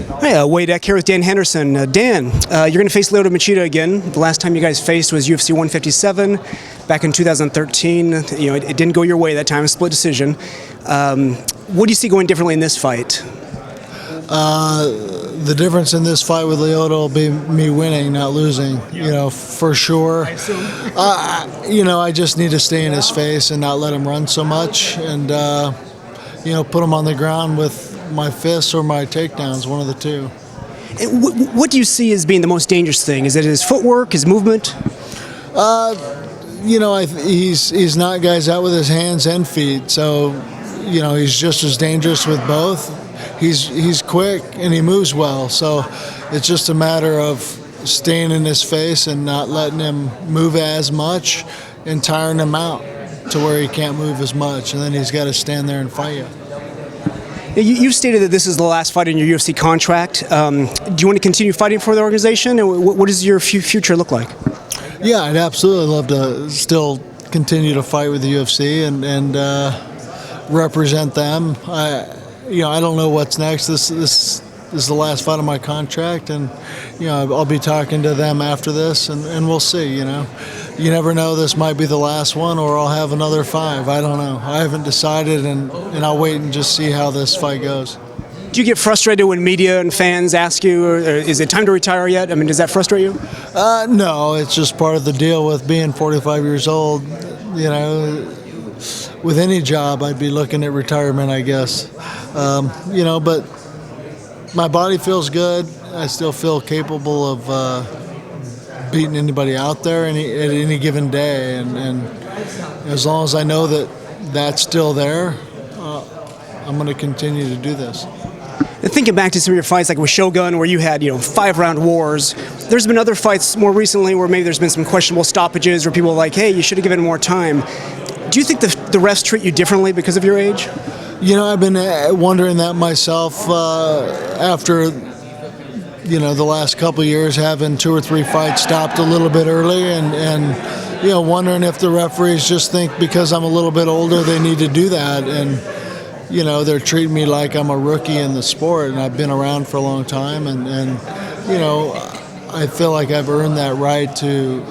Hi, Wade Eck here with Dan Henderson. Dan, you're going to face Machida again. The last time you guys faced was UFC 157 back in 2013. It didn't go your way that time, a split decision. What do you see going differently in this fight? The difference in this fight with Lyoto will be me winning, not losing, for sure. I just need to stay in his face and not let him run so much and, put him on the ground with my fists or my takedowns, one of the two. And what do you see as being the most dangerous thing? Is it his footwork, his movement? He's knocking guys out with his hands and feet, so, he's just as dangerous with both. He's quick and he moves well, so it's just a matter of staying in his face and not letting him move as much and tiring him out to where he can't move as much, and then he's got to stand there and fight you. You stated that this is the last fight in your UFC contract. Do you want to continue fighting for the organization, and what does your future look like? Yeah, I'd absolutely love to still continue to fight with the UFC and represent them. I don't know what's next. This is the last fight of my contract, and I'll be talking to them after this, and we'll see. You never know. This might be the last one, or I'll have another 5. I don't know. I haven't decided, and I'll wait and just see how this fight goes. Do you get frustrated when media and fans ask you, or is it time to retire yet? I mean, does that frustrate you? No, it's just part of the deal with being 45 years old. With any job, I'd be looking at retirement, I guess. But my body feels good. I still feel capable of beating anybody out there at any given day, and as long as I know that that's still there, I'm going to continue to do this. And thinking back to some of your fights, like with Shogun, where you had 5-round wars, there's been other fights more recently where maybe there's been some questionable stoppages, where people are like, hey, you should have given more time. Do you think the refs treat you differently because of your age? I've been wondering that myself after the last couple of years, having 2 or 3 fights stopped a little bit early, and wondering if the referees just think because I'm a little bit older they need to do that, and they're treating me like I'm a rookie in the sport, and I've been around for a long time, and I feel like I've earned that right to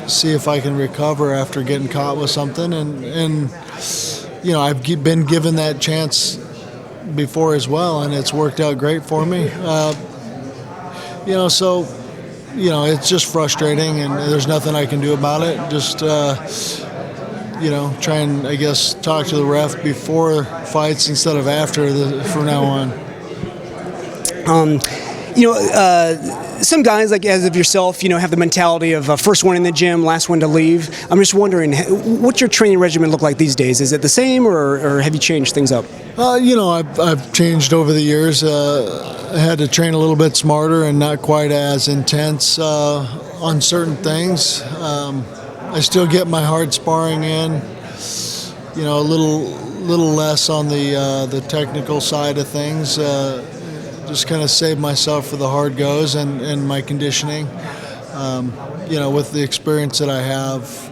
see if I can recover after getting caught with something, and I've been given that chance before as well, and it's worked out great for me. It's just frustrating, and there's nothing I can do about it. Just, try and, I guess, talk to the ref before fights instead of after from now on. Some guys, like as of yourself, have the mentality of first one in the gym, last one to leave. I'm just wondering, what's your training regimen look like these days? Is it the same, or have you changed things up? I've changed over the years. I had to train a little bit smarter and not quite as intense on certain things. I still get my hard sparring in. A little less on the technical side of things. Just kind of save myself for the hard goes and my conditioning. With the experience that I have,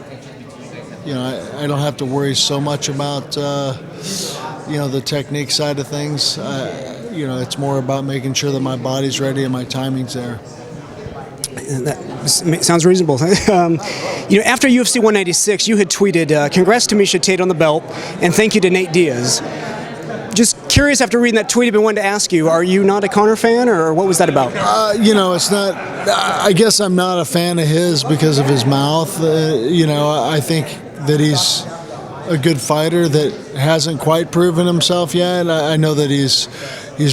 I don't have to worry so much about the technique side of things. It's more about making sure that my body's ready and my timing's there. That sounds reasonable. After UFC 196, you had tweeted, "Congrats to H.E.A.T on the belt, and thank you to Nate Diaz." Just curious, after reading that tweet, I've been wanting to ask you, are you not a Conor fan, or what was that about? It's not. I guess I'm not a fan of his because of his mouth. I think that he's a good fighter that hasn't quite proven himself yet. I know that he's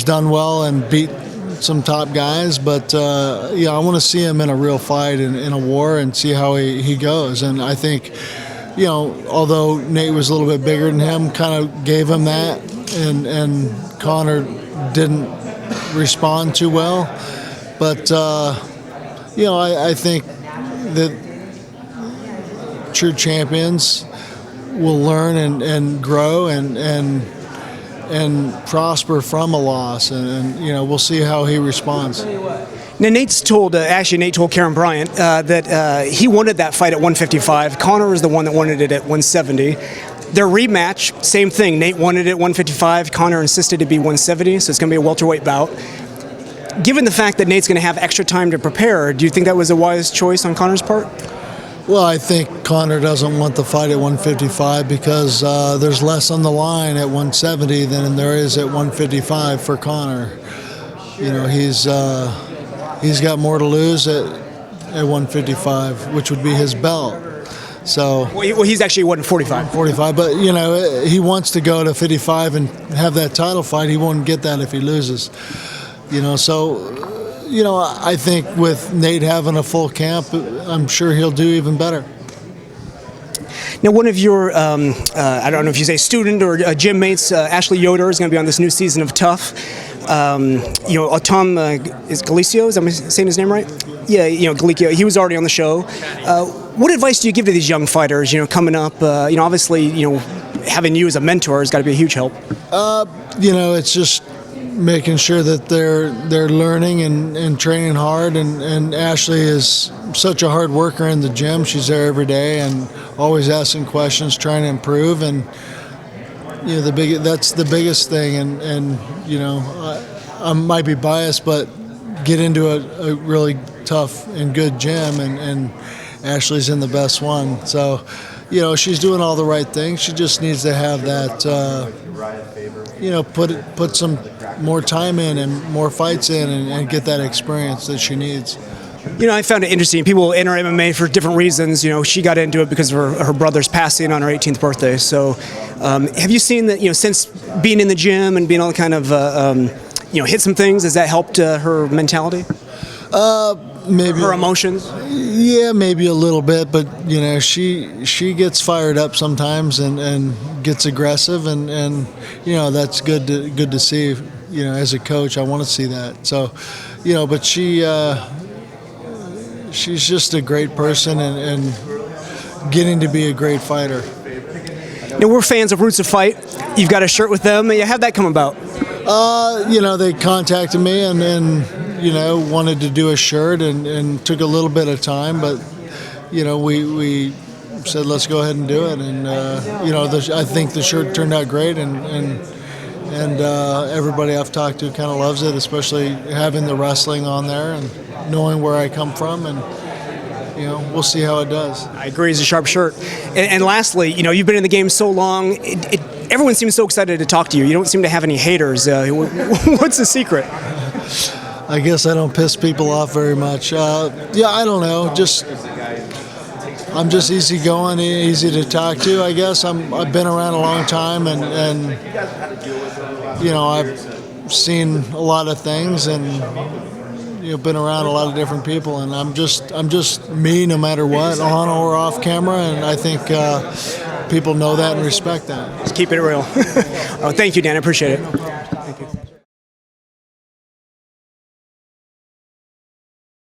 done well and beat some top guys, but I want to see him in a real fight, in a war, and see how he goes. And I think, although Nate was a little bit bigger than him, kind of gave him that, and Conor didn't respond too well. But I think that true champions will learn and grow and prosper from a loss, and we'll see how he responds. Now, Nate told Karen Bryant that he wanted that fight at 155. Conor is the one that wanted it at 170. Their rematch, same thing. Nate wanted it at 155. Conor insisted to be 170, so it's going to be a welterweight bout. Given the fact that Nate's going to have extra time to prepare, do you think that was a wise choice on Conor's part? Well, I think Conor doesn't want the fight at 155 because there's less on the line at 170 than there is at 155 for Conor. You know, he's got more to lose at 155, which would be his belt. So well, he's actually 145. 45, but you know, he wants to go to 55 and have that title fight. He won't get that if he loses. You know, so. You know, I think with Nate having a full camp, I'm sure he'll do even better. Now, one of your, I don't know if you say student or gym mates, Ashley Yoder, is going to be on this new season of Tough. You know, Tom is Galicio, is I saying his name right? Yeah, you know, Galicio, he was already on the show. What advice do you give to these young fighters, you know, coming up? You know, obviously, you know, having you as a mentor has got to be a huge help. You know, it's just making sure that they're learning and training hard, and Ashley is such a hard worker in the gym. She's there every day and always asking questions, trying to improve, and you know that's the biggest thing. And you know, I might be biased, but get into a really tough and good gym, and Ashley's in the best one. So you know, she's doing all the right things. She just needs to have that you know, put some more time in and more fights in and get that experience that she needs. You know, I found it interesting. People enter MMA for different reasons. You know, she got into it because of her brother's passing on her 18th birthday. So have you seen that, you know, since being in the gym and being able to kind of, you know, hit some things, has that helped her mentality? Maybe her emotions. Yeah, maybe a little bit, but you know, she gets fired up sometimes and gets aggressive, and you know that's good to see. You know, as a coach, I want to see that. So, you know, but she's just a great person and getting to be a great fighter. Now, we're fans of Roots of Fight. You've got a shirt with them. How'd that come about? You know, they contacted me and you know, wanted to do a shirt and took a little bit of time, but you know, we said let's go ahead and do it, and you know, I think the shirt turned out great, and everybody I've talked to kind of loves it, especially having the wrestling on there and knowing where I come from, and you know, we'll see how it does. I agree, it's a sharp shirt. And lastly, you know, you've been in the game so long, everyone seems so excited to talk to you. You don't seem to have any haters. What's the secret? I guess I don't piss people off very much. Yeah, I don't know. I'm just easygoing, easy to talk to. I guess I've been around a long time, and you know, I've seen a lot of things, and you know, been around a lot of different people, and I'm just me, no matter what, on or off camera, and I think people know that and respect that. Just keep it real. Oh, thank you, Dan. I appreciate it.